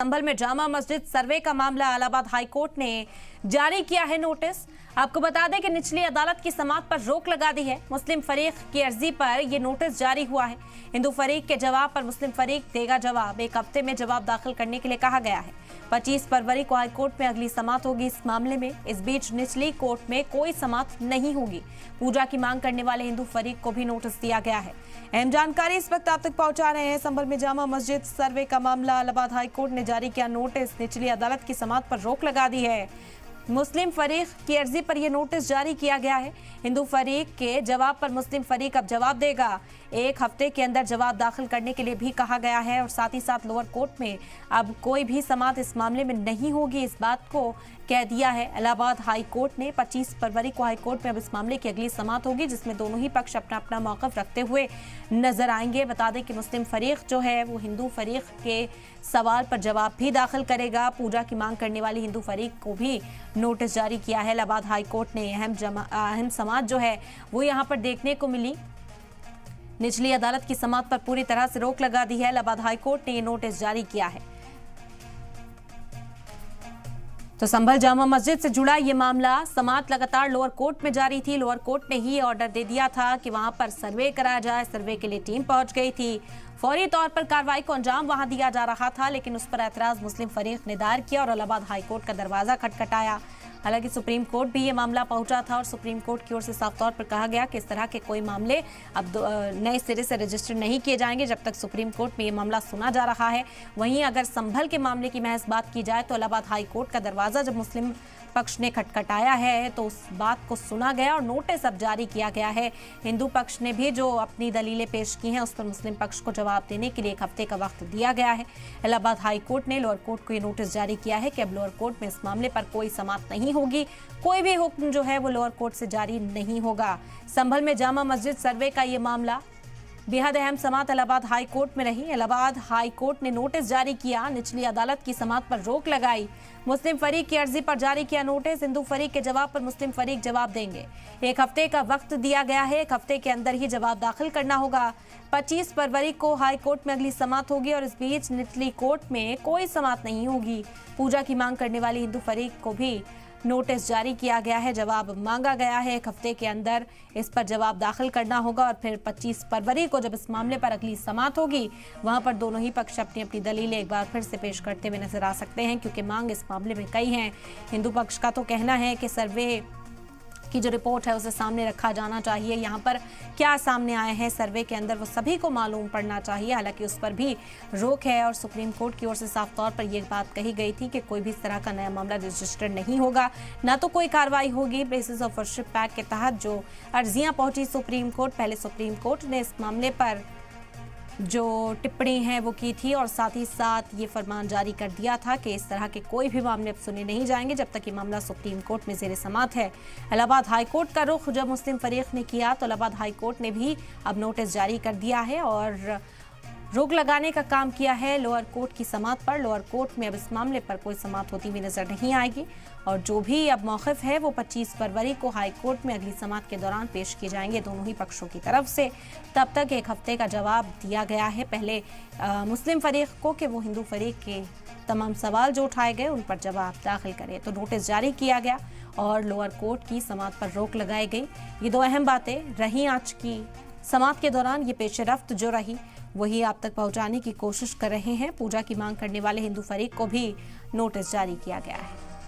संभल में जामा मस्जिद सर्वे का मामला इलाहाबाद हाईकोर्ट ने जारी किया है नोटिस। आपको बता दें कि निचली अदालत की समाअत पर रोक लगा दी है। मुस्लिम फरीक की अर्जी पर यह नोटिस जारी हुआ है। हिंदू फरीक के जवाब पर मुस्लिम फरीक देगा जवाब। 1 हफ्ते में जवाब दाखिल करने के लिए कहा गया है। 25 फरवरी को हाईकोर्ट में अगली समाअत होगी इस मामले में। इस बीच निचली कोर्ट में कोई समाअत नहीं होगी। पूजा की मांग करने वाले हिंदू फरीक को भी नोटिस दिया गया है। अहम जानकारी इस वक्त आप तक पहुंचा रहे हैं। संभल में जामा मस्जिद सर्वे का मामला इलाहाबाद हाईकोर्ट ने जारी किया नोटिस। निचली अदालत की समाअत पर रोक लगा दी है। मुस्लिम फरीक की अर्जी पर यह नोटिस जारी किया गया है। हिंदू फरीक के जवाब पर मुस्लिम फरीक अब जवाब देगा। 1 हफ्ते के अंदर जवाब दाखिल करने के लिए भी कहा गया है और साथ ही साथ लोअर कोर्ट में अब कोई भी समाअत इस मामले में नहीं होगी, इस बात को कह दिया है इलाहाबाद हाई कोर्ट ने। 25 फरवरी को हाई कोर्ट में अब इस मामले की अगली समाअत होगी, जिसमें दोनों ही पक्ष अपना अपना मौक़िफ़ रखते हुए नजर आएंगे। बता दें कि मुस्लिम फरीक जो है वो हिंदू फरीक के सवाल पर जवाब भी दाखिल करेगा। पूजा की मांग करने वाली हिंदू फरीक को भी नोटिस जारी किया है इलाहाबाद हाई कोर्ट ने। अहम समाअत जो है वो यहाँ पर देखने को मिली। निचली अदालत की समाअत पर पूरी तरह से रोक लगा दी है। इलाहाबाद हाई कोर्ट ने ये नोटिस जारी किया है। तो संभल जामा मस्जिद से जुड़ा ये मामला समाअत लगातार लोअर कोर्ट में जारी थी। लोअर कोर्ट ने ही ऑर्डर दे दिया था कि वहां पर सर्वे कराया जाए। सर्वे के लिए टीम पहुंच गई थी। फौरी तौर पर कार्रवाई को अंजाम वहां दिया जा रहा था, लेकिन उस पर ऐतराज मुस्लिम फरीक ने दायर किया और इलाहाबाद हाईकोर्ट का दरवाजा खटखटाया। हालांकि सुप्रीम कोर्ट भी ये मामला पहुंचा था और सुप्रीम कोर्ट की ओर से साफ तौर पर कहा गया कि इस तरह के कोई मामले अब नए सिरे से रजिस्टर नहीं किए जाएंगे जब तक सुप्रीम कोर्ट में ये मामला सुना जा रहा है। वहीं अगर संभल के मामले की महज बात की जाए तो इलाहाबाद हाई कोर्ट का दरवाजा जब मुस्लिम पक्ष ने खटखटाया है तो उस बात को सुना गया और नोटिस अब जारी किया गया है। हिंदू पक्ष ने भी जो अपनी दलीलें पेश की हैं उस पर मुस्लिम पक्ष को जवाब देने के लिए 1 हफ्ते का वक्त दिया गया है। इलाहाबाद हाई कोर्ट ने लोअर कोर्ट को ये नोटिस जारी किया है कि अब लोअर कोर्ट में इस मामले पर कोई समाअत नहीं होगी। कोई भी हुक्म जो है वो लोअर कोर्ट से जारी नहीं होगा। संभल में जामा मस्जिद सर्वे का ये मामला बेहद अहम समाअत इलाहाबाद हाई कोर्ट में रही। इलाहाबाद हाई कोर्ट ने नोटिस जारी किया। निचली अदालत की समाअत पर रोक लगाई। मुस्लिम फरीक की अर्जी पर जारी किया नोटिस। हिंदू फरीक के जवाब पर मुस्लिम फरीक जवाब देंगे। 1 हफ्ते का वक्त दिया गया है। 1 हफ्ते के अंदर ही जवाब दाखिल करना होगा। 25 फरवरी को हाई कोर्ट में अगली समाअत होगी और इस बीच निचली कोर्ट में कोई समाअत नहीं होगी। पूजा की मांग करने वाली हिंदू फरीक को भी नोटिस जारी किया गया है। जवाब मांगा गया है। 1 हफ्ते के अंदर इस पर जवाब दाखिल करना होगा और फिर 25 फरवरी को जब इस मामले पर अगली समाअत होगी वहां पर दोनों ही पक्ष अपनी अपनी दलीलें एक बार फिर से पेश करते हुए नजर आ सकते हैं, क्योंकि मांग इस मामले में कई हैं। हिंदू पक्ष का तो कहना है कि सर्वे की जो रिपोर्ट है उसे सामने रखा जाना चाहिए। यहाँ पर क्या सामने आए हैं सर्वे के अंदर वो सभी को मालूम पड़ना चाहिए। हालांकि उस पर भी रोक है और सुप्रीम कोर्ट की ओर से साफ तौर पर यह बात कही गई थी कि कोई भी इस तरह का नया मामला रजिस्टर नहीं होगा, ना तो कोई कार्रवाई होगी। बेसिस ऑफ वर्शिप एक्ट के तहत जो अर्जियां पहुंची सुप्रीम कोर्ट, पहले सुप्रीम कोर्ट ने इस मामले पर जो टिप्पणी है वो की थी और साथ ही साथ ये फरमान जारी कर दिया था कि इस तरह के कोई भी मामले अब सुने नहीं जाएंगे जब तक ये मामला सुप्रीम कोर्ट में ज़ेर समाअत है। इलाहाबाद हाई कोर्ट का रुख जब मुस्लिम फरीक ने किया तो इलाहाबाद हाई कोर्ट ने भी अब नोटिस जारी कर दिया है और रोक लगाने का काम किया है लोअर कोर्ट की समाअत पर। लोअर कोर्ट में अब इस मामले पर कोई समाअत होती हुई नजर नहीं आएगी और जो भी अब मौक़िफ़ है वो 25 फरवरी को हाई कोर्ट में अगली समाअत के दौरान पेश किए जाएंगे दोनों ही पक्षों की तरफ से। तब तक 1 हफ्ते का जवाब दिया गया है पहले मुस्लिम फरीक को कि वो हिंदू फरीक के तमाम सवाल जो उठाए गए उन पर जवाब दाखिल करे। तो नोटिस जारी किया गया और लोअर कोर्ट की समाअत पर रोक लगाई गई। ये 2 अहम बातें रही आज की समाअत के दौरान। ये पेश रफ्त जो रही वही आप तक पहुंचाने की कोशिश कर रहे हैं। पूजा की मांग करने वाले हिंदू फरीक को भी नोटिस जारी किया गया है।